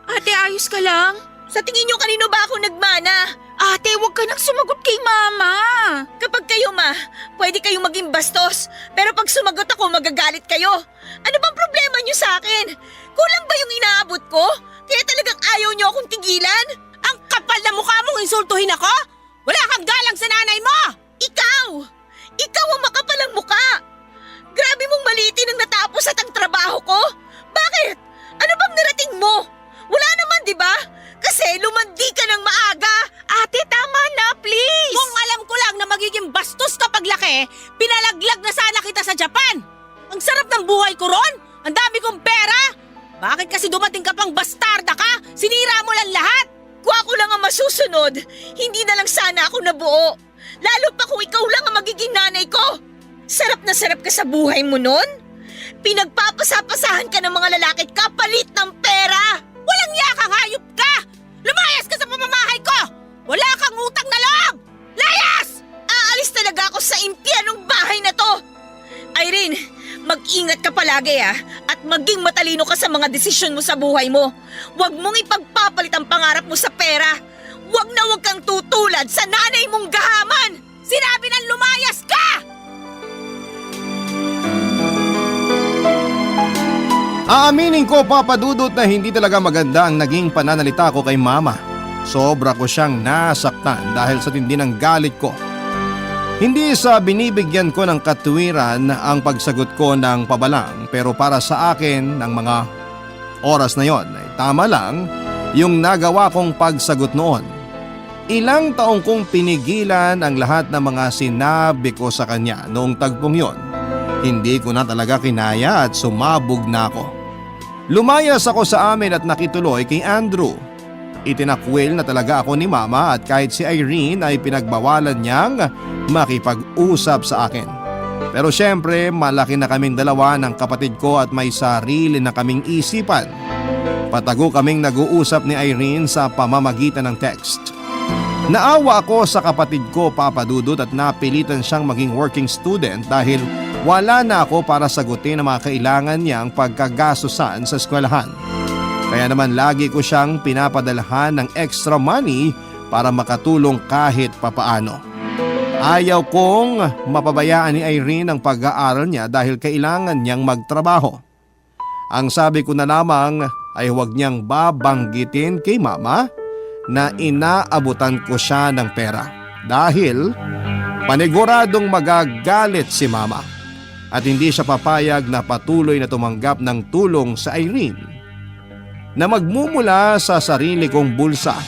Ate, ayos ka lang? Sa tingin niyo kanino ba ako nagmana? Ate, huwag ka nang sumagot kay Mama. Kapag kayo, Ma, pwede kayong maging bastos. Pero pag sumagot ako, magagalit kayo. Ano bang problema niyo sa akin? Kulang ba yung inaabot ko? Kaya talagang ayaw niyo akong tigilan? Ang kapal na mukha mong insultuhin ako? Wala kang galang sa nanay mo! Ikaw! Ikaw ang makapalang muka! Grabe mong maliitin ang natapos at ang trabaho ko! Bakit? Ano bang narating mo? Wala naman, di ba? Kasi lumandi ka ng maaga! Ate, tama na, please! Kung alam ko lang na magiging bastos kapag laki, pinalaglag na sana kita sa Japan! Ang sarap ng buhay ko ron! Ang dami kong pera! Bakit kasi dumating ka pang bastarda ka? Sinira mo lang lahat! Kung ako lang ang masusunod, hindi na lang sana ako nabuo. Lalo pa kung ikaw lang ang magiging nanay ko. Sarap na sarap ka sa buhay mo nun? Pinagpapasapasahan ka ng mga lalaki kapalit ng pera! Walang iya kang hayop ka! Lumayas ka sa pamamahay ko! Wala kang utang na loob! Layas! Aalis talaga ako sa impyernong bahay na to! Irene, mag-ingat ka palagi at maging matalino ka sa mga desisyon mo sa buhay mo. Huwag mong ipagpapalit ang pangarap mo sa pera. Huwag na huwag kang tutulad sa nanay mong gahaman! Sinabi ng lumayas ka! Aaminin ko, Papa Dudut, na hindi talaga maganda ang naging pananalita ko kay Mama. Sobra ko siyang nasaktan dahil sa tindi ng galit ko. Hindi sa binibigyan ko ng katuwiran ang pagsagot ko ng pabalang, pero para sa akin ng mga oras na yon ay tama lang yung nagawa kong pagsagot noon. Ilang taong kong pinigilan ang lahat ng mga sinabi ko sa kanya noong tagpong yon. Hindi ko na talaga kinaya at sumabog na ako. Lumayas ako sa amin at nakituloy kay Andrew. Itinakwil na talaga ako ni Mama at kahit si Irene ay pinagbawalan niyang makipag-usap sa akin. Pero syempre malaki na kaming dalawa ng kapatid ko at may sarili na kaming isipan. Patago kaming nag-uusap ni Irene sa pamamagitan ng text. Naawa ako sa kapatid ko, Papa Dudut, at napilitan siyang maging working student dahil wala na ako para sagutin ang mga kailangan niyang pagkagastusan sa eskwelahan. Kaya naman lagi ko siyang pinapadalhan ng extra money para makatulong kahit papaano. Ayaw kong mapabayaan ni Irene ang pag-aaral niya dahil kailangan niyang magtrabaho. Ang sabi ko na lamang ay huwag niyang babanggitin kay Mama na inaabutan ko siya ng pera dahil paniguradong magagalit si Mama at hindi siya papayag na patuloy na tumanggap ng tulong sa Irene na magmumula sa sarili kong bulsa.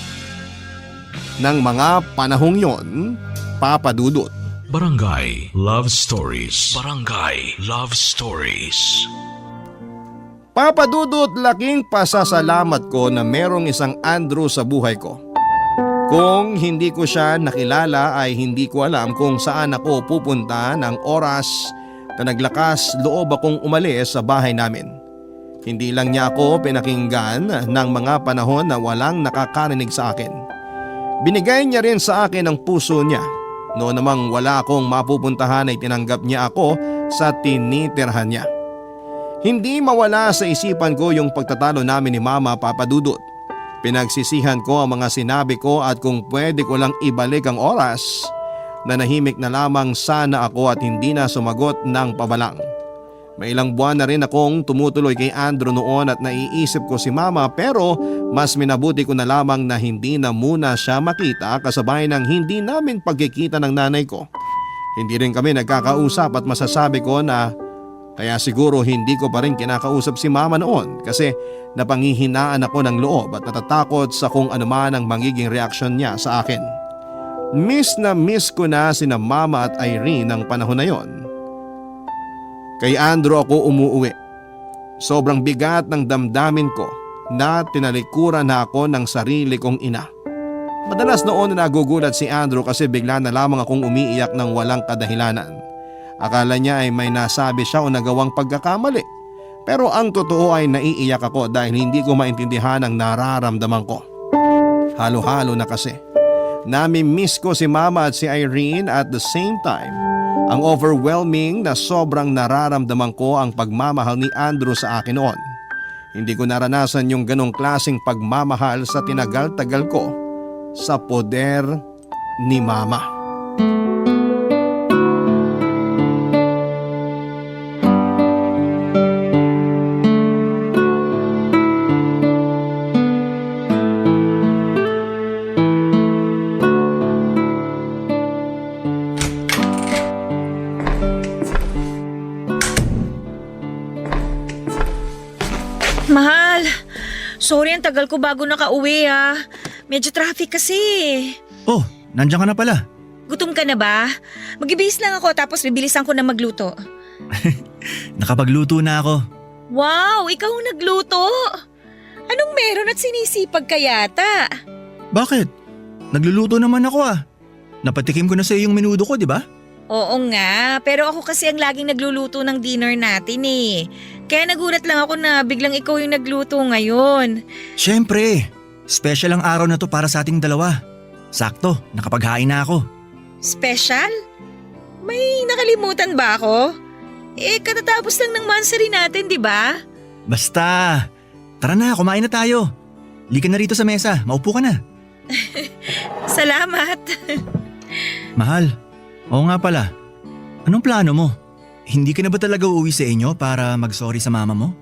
Ng mga panahong yon, Papa Dudut. Barangay Love Stories. Barangay Love Stories. Papa Dudut, laking pasasalamat ko na merong isang Andrew sa buhay ko. Kung hindi ko siya nakilala ay hindi ko alam kung saan ako pupunta ng oras na naglakas loob akong umalis sa bahay namin. Hindi lang niya ako pinakinggan ng mga panahon na walang nakakarinig sa akin. Binigay niya rin sa akin ang puso niya. Noon namang wala akong mapupuntahan ay tinanggap niya ako sa tinitirhan niya. Hindi mawala sa isipan ko yung pagtatalo namin ni Mama, Papa Dudut. Pinagsisihan ko ang mga sinabi ko at kung pwede ko lang ibalik ang oras, nanahimik na lamang sana ako at hindi na sumagot ng pabalang. May ilang buwan na rin akong tumutuloy kay Andrew noon at naiisip ko si Mama, pero mas minabuti ko na lamang na hindi na muna siya makita kasabay ng hindi namin pagkikita ng nanay ko. Hindi rin kami nagkakausap at masasabi ko na kaya siguro hindi ko pa rin kinakausap si Mama noon kasi napanghihinaan ako ng loob at natatakot sa kung anuman ang magiging reaksyon niya sa akin. Miss na miss ko na sina Mama at Irene ng panahon na yon. Kay Andrew ako umuuwi. Sobrang bigat ng damdamin ko na tinalikuran na ako ng sarili kong ina. Madalas noon na nagugulat si Andrew kasi bigla na lamang akong umiiyak ng walang kadahilanan. Akala niya ay may nasabi siya o nagawang pagkakamali. Pero ang totoo ay naiiyak ako dahil hindi ko maintindihan ang nararamdaman ko. Halo-halo na kasi. Nami-miss ko si Mama at si Irene at the same time. Ang overwhelming na sobrang nararamdaman ko ang pagmamahal ni Andrew sa akin noon. Hindi ko naranasan yung ganong klaseng pagmamahal sa tinagal-tagal ko sa poder ni Mama. Mahal, sorry ang tagal ko bago nakauwi ah. Medyo traffic kasi. Oh, nandiyan ka na pala. Gutom ka na ba? Mag-ibihis lang ako tapos bibilisan ko na magluto. Nakapagluto na ako. Wow, ikaw ang nagluto? Anong meron at sinisipag ka yata? Bakit? Nagluluto naman ako ah. Napatikim ko na sa iyo yung menudo ko, di ba? Oo nga, pero ako kasi ang laging nagluluto ng dinner natin eh. Kaya nagulat lang ako na biglang ikaw yung nagluto ngayon. Siyempre, special ang araw na to para sa ating dalawa. Sakto, nakapaghain na ako. Special? May nakalimutan ba ako? Katatapos lang ng monthsary natin, di ba? Basta, tara na, kumain na tayo. Lika na rito sa mesa, maupo ka na. Salamat. Mahal, oo nga pala. Anong plano mo? Hindi ka na ba talaga uuwi sa inyo para mag-sorry sa mama mo?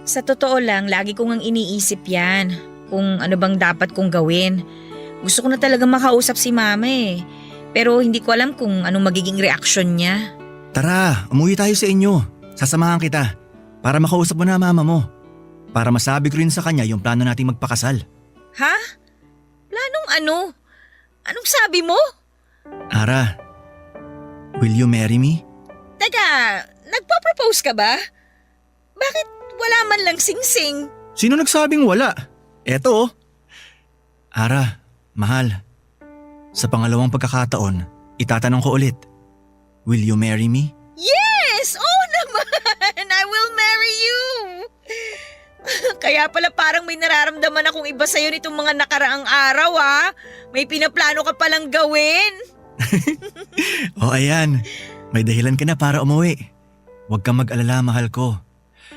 Sa totoo lang, lagi ko ngang iniisip yan. Kung ano bang dapat kong gawin. Gusto ko na talaga makausap si mama eh. Pero hindi ko alam kung anong magiging reaksyon niya. Tara, umuwi tayo sa inyo. Sasamahan kita. Para makausap mo na ang mama mo. Para masabi ko rin sa kanya yung plano nating magpakasal. Ha? Planong ano? Anong sabi mo? Ara, will you marry me? Teka, nagpo-propose ka ba? Bakit wala man lang sing-sing? Sino nagsabing wala? Eto oh. Ara, mahal. Sa pangalawang pagkakataon, itatanong ko ulit. Will you marry me? Yes! Oo naman! I will marry you! Kaya pala parang may nararamdaman akong iba sa'yo nitong mga nakaraang araw May pinaplano ka palang gawin. O ayan, may dahilan ka na para umuwi. Huwag kang mag-alala, mahal ko.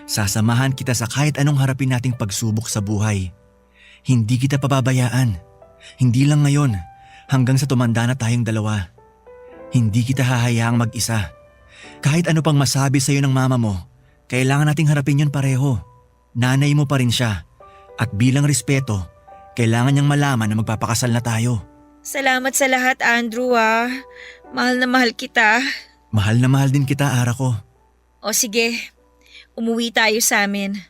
Sasamahan kita sa kahit anong harapin nating pagsubok sa buhay. Hindi kita pababayaan. Hindi lang ngayon, hanggang sa tumanda na tayong dalawa. Hindi kita hahayaang mag-isa. Kahit ano pang masabi sa'yo ng mama mo, kailangan nating harapin yun pareho. Nanay mo pa rin siya. At bilang respeto, kailangan niyang malaman na magpapakasal na tayo. Salamat sa lahat, Andrew Mahal na mahal kita. Mahal na mahal din kita, Ara ko. O sige, umuwi tayo sa amin.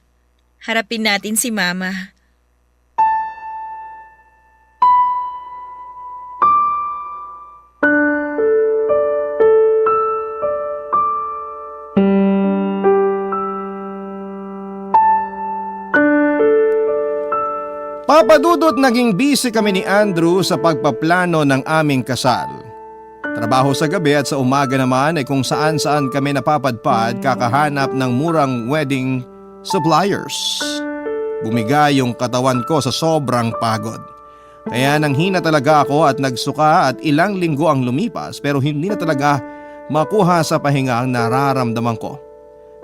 Harapin natin si Mama. Papadudot naging busy kami ni Andrew sa pagpaplano ng aming kasal. Trabaho sa gabi at sa umaga naman ay kung saan-saan kami napapadpad kakahanap ng murang wedding suppliers. Bumigay yung katawan ko sa sobrang pagod. Kaya nanghina talaga ako at nagsuka at ilang linggo ang lumipas pero hindi na talaga makuha sa pahinga ang nararamdaman ko.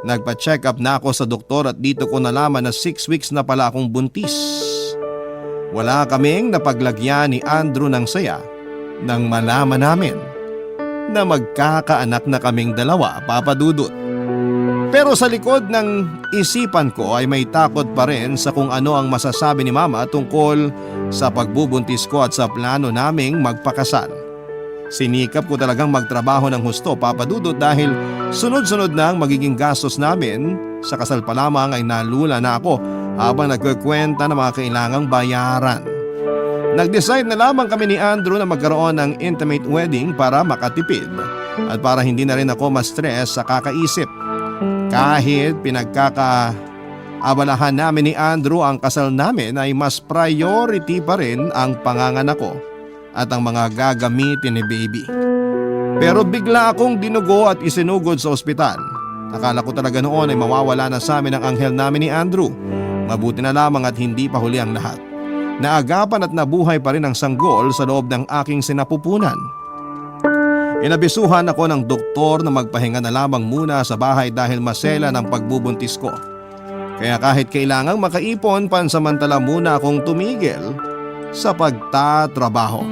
Nagpa-check up na ako sa doktor at dito ko nalaman na 6 weeks na pala akong buntis. Wala kaming napaglagyan ni Andrew ng saya nang malaman namin na magkakaanak na kaming dalawa, papadudot. Pero sa likod ng isipan ko ay may takot pa rin sa kung ano ang masasabi ni Mama tungkol sa pagbubuntis ko at sa plano naming magpakasal. Sinikap ko talagang magtrabaho ng husto, papadudot, dahil sunod-sunod na ang magiging gastos namin. Sa kasal pa lamang ay nalula na ako habang nagkukwenta ng mga kailangang bayaran. Nag-decide na lamang kami ni Andrew na magkaroon ng intimate wedding para makatipid at para hindi na rin ako ma-stress sa kakaisip. Kahit pinagkakaabalahan namin ni Andrew ang kasal namin ay mas priority pa rin ang panganganak ko at ang mga gagamitin ni baby. Pero bigla akong dinugo at isinugod sa ospital. Akala ko talaga noon ay mawawala na sa amin ang anghel namin ni Andrew. Mabuti na lamang at hindi pa huli ang lahat. Naagapan at nabuhay pa rin ang sanggol sa loob ng aking sinapupunan. Inabisuhan ako ng doktor na magpahinga na lamang muna sa bahay dahil masela ng pagbubuntis ko. Kaya kahit kailangang makaipon, pansamantala muna akong tumigil sa pagtatrabaho.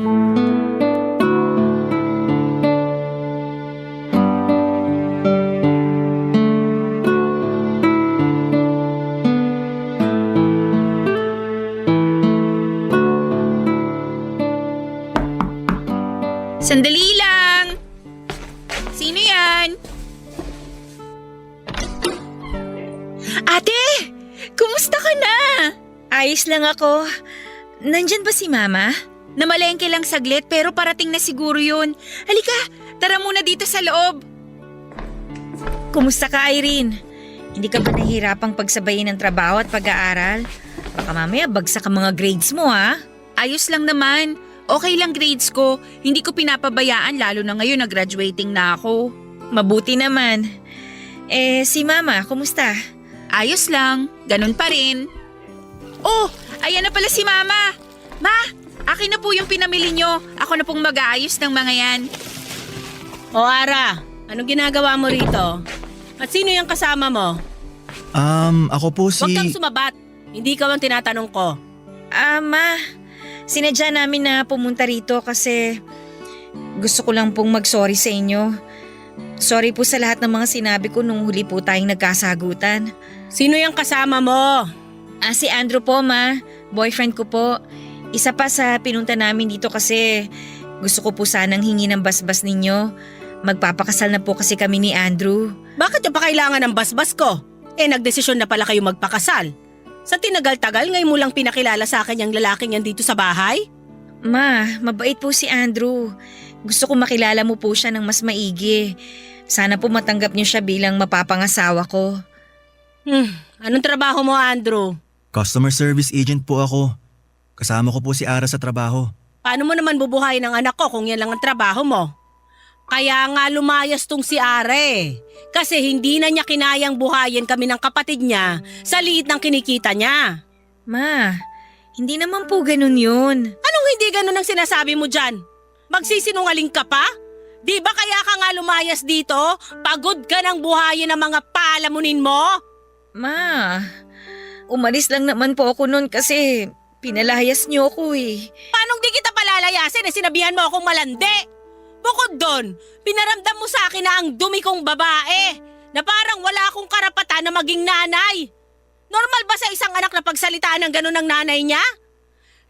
Sandali lang! Sino yan? Ate! Kumusta ka na? Ayos lang ako. Nandyan ba si Mama? Namalengke lang saglit pero parating na siguro yun. Halika, tara muna dito sa loob. Kumusta ka, Irene? Hindi ka ba nahihirapang pagsabayin ng trabaho at pag-aaral? Baka mamaya bagsak ang mga grades mo Ayos lang naman. Okay lang grades ko. Hindi ko pinapabayaan lalo na ngayon na graduating na ako. Mabuti naman. Si Mama, kumusta? Ayos lang. Ganun pa rin. Oh, ayan na pala si Mama. Ma, akin na po yung pinamili nyo. Ako na pong mag-aayos ng mga yan. O Ara, anong ginagawa mo rito? At sino yung kasama mo? Ako po si... Huwag kang sumabat. Hindi ka ang tinatanong ko. Ma, sinadya namin na pumunta rito kasi gusto ko lang pong mag-sorry sa inyo. Sorry po sa lahat ng mga sinabi ko nung huli po tayong nagkasagutan. Sino yung kasama mo? Si Andrew po, Ma. Boyfriend ko po. Isa pa sa pinunta namin dito kasi gusto ko po sanang hingi ng basbas ninyo. Magpapakasal na po kasi kami ni Andrew. Bakit yung pa kailangan ng basbas ko? Nagdesisyon na pala kayo magpakasal. Sa tinagal-tagal, ngayon mo lang pinakilala sa akin yung lalaking yan dito sa bahay? Ma, mabait po si Andrew. Gusto ko makilala mo po siya ng mas maigi. Sana po matanggap niyo siya bilang mapapangasawa ko. Anong trabaho mo, Andrew? Customer service agent po ako. Kasama ko po si Ara sa trabaho. Paano mo naman bubuhayin ang anak ko kung yan lang ang trabaho mo? Kaya nga lumayas tong si Are. Kasi hindi na niya kinayang buhayin kami ng kapatid niya sa liit ng kinikita niya. Ma, hindi naman po ganun yun. Anong hindi ganun ang sinasabi mo dyan? Magsisinungaling ka pa? Di ba kaya ka nga lumayas dito? Pagod ka ng buhayin ng mga palamunin mo? Ma, umalis lang naman po ako nun kasi pinalayas niyo ako eh. Paano di kita palalayasin sinabihan mo akong malandi? Bukod doon, pinaramdam mo sa akin na ang dumi kong babae, na parang wala akong karapatan na maging nanay. Normal ba sa isang anak na pagsalitaan ng ganun ng nanay niya?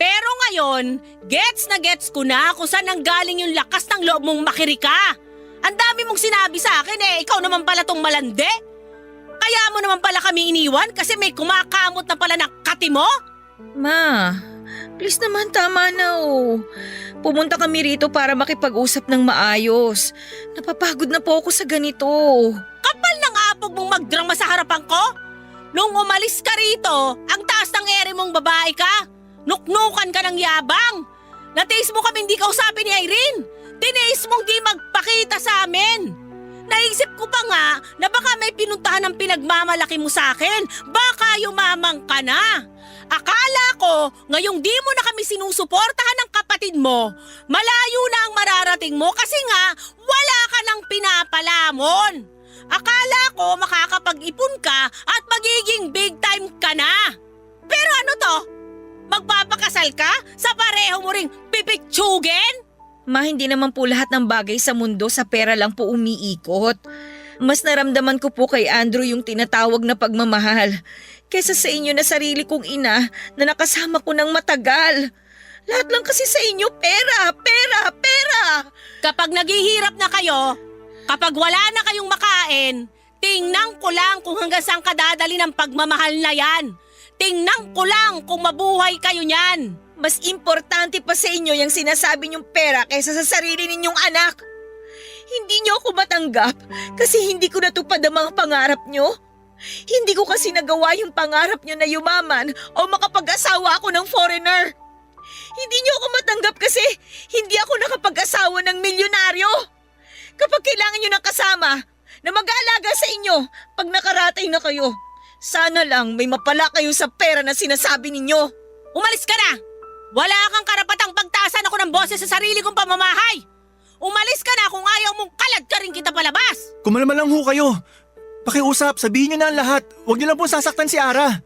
Pero ngayon, gets ko na kung saan nanggaling yung lakas ng loob mong makirika. Ang dami mong sinabi sa akin ikaw naman pala tong malandi. Kaya mo naman pala kami iniwan kasi may kumakamot na pala ng kati mo? Ma, please naman tama na oh. Pumunta kami rito para makipag-usap ng maayos. Napapagod na po ako sa ganito. Kapal ng apog mong magdrama sa harapan ko? Nung umalis ka rito, ang taas ng ere mong babae ka. Nuknukan ka ng yabang. Natiis mo kami hindi kausapin ni Irene. Tiniis mong di magpakita sa amin. Naisip ko pa nga na baka may pinuntahan ng pinagmamalaki mo sa akin. Baka yumamang ka na. Akala ko, ngayong di mo na kami sinusuportahan ng kapatid mo, malayo na ang mararating mo kasi nga wala ka ng pinapalamon. Akala ko makakapag-ipon ka at magiging big time ka na. Pero ano to? Magpapakasal ka sa pareho mo ring pipitsugin? Ma, hindi naman po lahat ng bagay sa mundo sa pera lang po umiikot. Mas naramdaman ko po kay Andrew yung tinatawag na pagmamahal kaysa sa inyo na sarili kong ina na nakasama ko ng matagal. Lahat lang kasi sa inyo pera, pera, pera. Kapag naghihirap na kayo, kapag wala na kayong makain, tingnan ko lang kung hanggang saan kadadali ng pagmamahal na yan. Tingnan ko lang kung mabuhay kayo niyan. Mas importante pa sa inyo yung sinasabi niyong pera kaysa sa sarili ninyong anak. Hindi niyo ako matanggap kasi hindi ko natupad ang mga pangarap niyo. Hindi ko kasi nagawa yung pangarap niyo na yumaman o makapag-asawa ako ng foreigner. Hindi niyo ako matanggap kasi hindi ako nakapag-asawa ng milyonaryo. Kapag kailangan niyo ng kasama na mag-aalaga sa inyo pag nakaratay na kayo, sana lang may mapala kayo sa pera na sinasabi ninyo. Umalis ka na! Wala kang karapatang pagtaasan ako ng boses sa sarili kong pamamahay! Umalis ka na kung ayaw mong kalad ka rin kita palabas! Kumalma lang ho kayo. Pakiusap, sabihin niyo na ang lahat. Huwag niyo lang po sasaktan si Ara.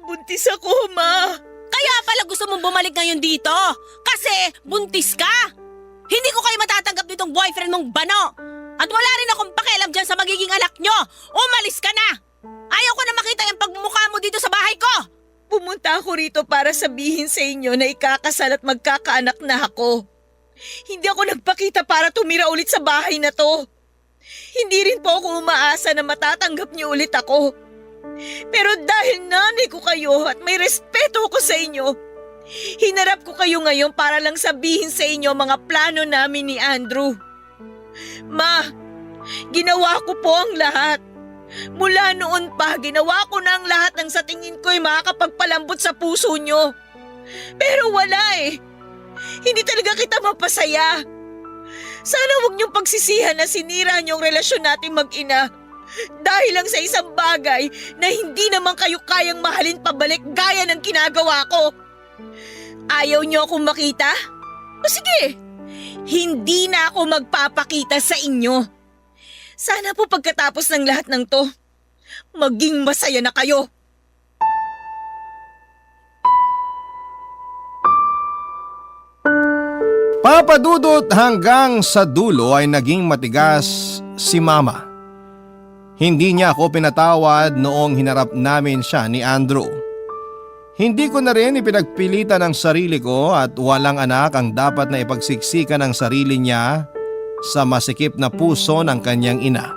Buntis ako, Ma. Kaya pala gusto mong bumalik ngayon dito! Kasi buntis ka! Hindi ko kayo matatanggap nitong boyfriend mong bano! At wala rin akong pakialam dyan sa magiging anak nyo! Umalis ka na! Ayaw ko na makita yung pagmumukha mo dito sa bahay ko! Pumunta ako rito para sabihin sa inyo na ikakasal at magkakaanak na ako. Hindi ako nagpakita para tumira ulit sa bahay na to. Hindi rin po ako umaasa na matatanggap niyo ulit ako. Pero dahil nanay ko kayo at may respeto ko sa inyo, hinarap ko kayo ngayon para lang sabihin sa inyo mga plano namin ni Andrew. Ma, ginawa ko po ang lahat. Mula noon pa, ginawa ko na ang lahat ng sa tingin ko'y makakapagpalambot sa puso nyo. Pero wala eh. Hindi talaga kita mapasaya. Sana huwag niyong pagsisihan na sinira niyo ang relasyon nating mag-ina. Dahil lang sa isang bagay na hindi naman kayo kayang mahalin pabalik gaya ng ginagawa ko. Ayaw niyo akong makita? O sige, hindi na ako magpapakita sa inyo. Sana po pagkatapos ng lahat ng to, maging masaya na kayo. Papadudot hanggang sa dulo ay naging matigas si Mama. Hindi niya ako pinatawad noong hinarap namin siya ni Andrew. Hindi ko na rin ipinagpilitan ang sarili ko at walang anak ang dapat na ipagsiksikan ng sarili niya sa masikip na puso ng kanyang ina.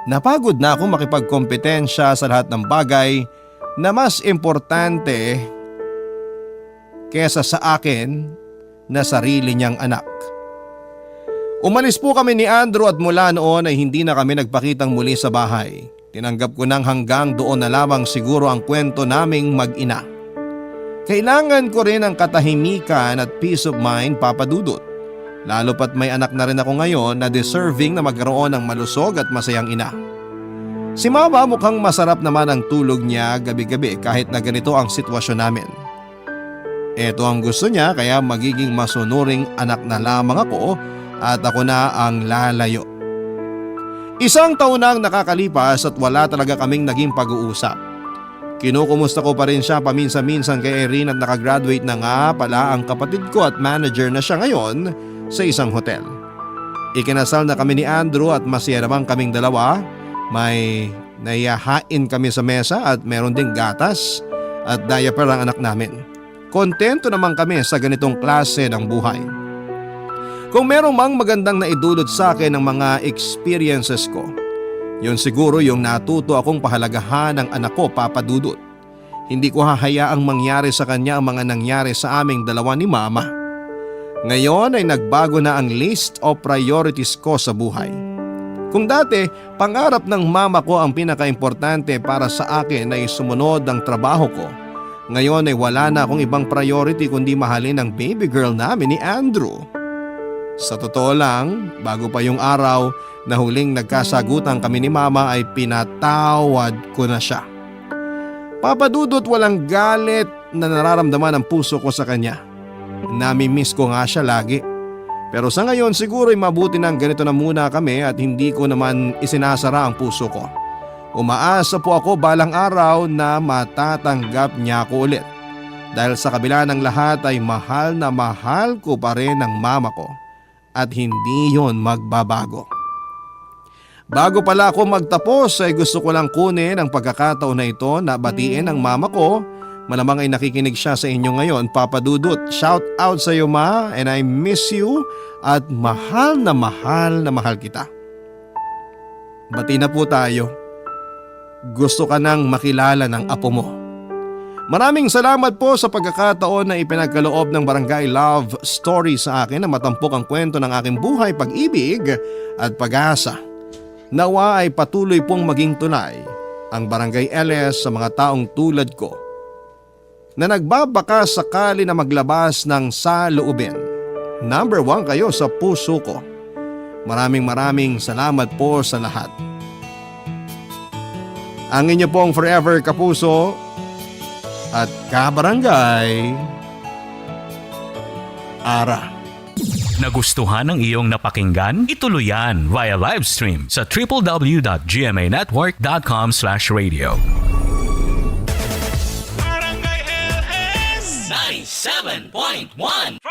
Napagod na ako makipagkompetensya sa lahat ng bagay na mas importante kesa sa akin na sarili niyang anak. Umalis po kami ni Andrew at mula noon ay hindi na kami nagpakitang muli sa bahay. Tinanggap ko nang hanggang doon na lamang siguro ang kwento naming mag-ina. Kailangan ko rin ang katahimikan at peace of mind, Papa Dudut. Lalo pat may anak na rin ako ngayon na deserving na magkaroon ng malusog at masayang ina. Si Mama mukhang masarap naman ang tulog niya gabi-gabi kahit na ganito ang sitwasyon namin. Ito ang gusto niya kaya magiging masunuring anak na lamang ako at ako na ang lalayo. Isang taon na ang nakakalipas at wala talaga kaming naging pag-uusap. Kinukumusta ko pa rin siya paminsan-minsan kay Irene at nakagraduate na nga pala ang kapatid ko at manager na siya ngayon sa isang hotel. Ikinasal na kami ni Andrew at masaya naman kaming dalawa. May naihahain kami sa mesa at meron ding gatas at diaper ang anak namin. Kontento naman kami sa ganitong klase ng buhay. Kung merong mang magandang naidulot sa akin ng mga experiences ko, yun siguro yung natuto akong pahalagahan ng anak ko, Papa Dudut. Hindi ko hahayaang mangyari sa kanya ang mga nangyari sa aming dalawa ni Mama. Ngayon ay nagbago na ang list of priorities ko sa buhay. Kung dati, pangarap ng mama ko ang pinaka-importante para sa akin ay sumunod ang trabaho ko. Ngayon ay wala na akong ibang priority kundi mahalin ang baby girl namin ni Andrew. Sa totoo lang, bago pa yung araw na huling nagkasagutan kami ni Mama ay pinatawad ko na siya. Papa Dudut, walang galit na nararamdaman ang puso ko sa kanya. Nami-miss ko nga siya lagi. Pero sa ngayon siguro ay mabuti nang ganito na muna kami at hindi ko naman isinasara ang puso ko. Umaasa po ako balang araw na matatanggap niya ako ulit. Dahil sa kabila ng lahat ay mahal na mahal ko pa rin ang mama ko. At hindi yon magbabago. Bago pala ako magtapos ay gusto ko lang kunin ang pagkakataon na ito na batiin ang mama ko. Malamang ay nakikinig siya sa inyo ngayon, Papa Dudut. Shout out sa iyo, Ma, and I miss you at mahal na mahal kita. Bati na po tayo. Gusto ka nang makilala ng apo mo. Maraming salamat po sa pagkakataon na ipinagkaloob ng Barangay Love Story sa akin na matampok ang kwento ng aking buhay, pag-ibig at pag-asa. Nawa ay patuloy pong maging tunay ang Barangay LS sa mga taong tulad ko na nagbabaka sakali na maglabas ng saloobin. Number 1 kayo sa puso ko. Maraming salamat po sa lahat. Ang inyo pong forever kapuso at kabarangay, Ara. Nagustuhan ng iyong napakinggan? Ituloy yan via live stream sa www.gmanetwork.com/radio. Barangay LS 97.1